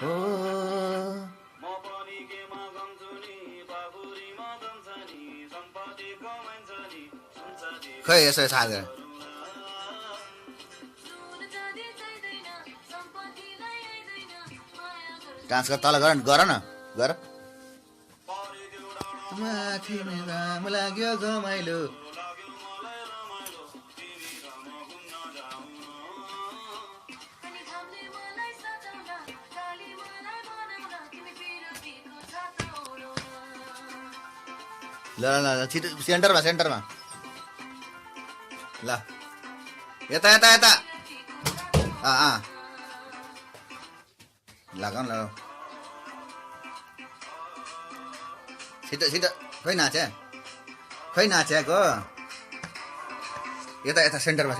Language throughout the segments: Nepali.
हो खै यसो साझा डान्स तल गर न गर माथि राम लाग्यो घमाइलो ल ल ल छिटो सेन्टरमा ल यता लगाउँ ल छिटो खै नाचेको यता सेन्टरमा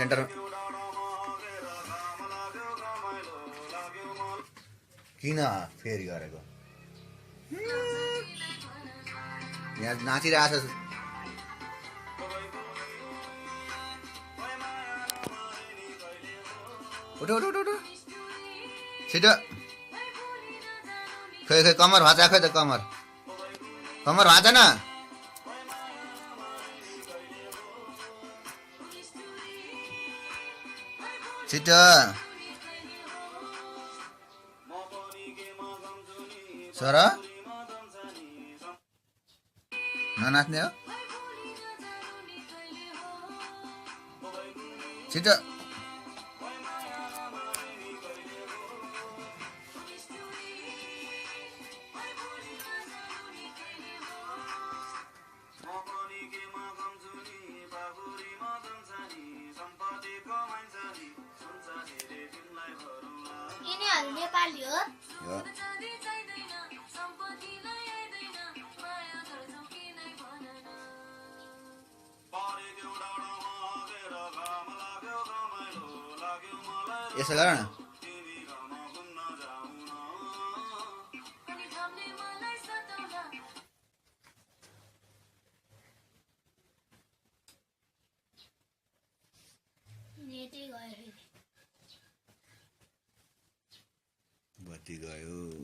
किन फेरि गरेको यहाँ नाचिरहेको छ उठो छिटो खै कमर भाँचा खै त कमर भाँचा न छिटो सर ननाच्ने हो छिटो नेपाली हो यसो गर न बत्ती गयो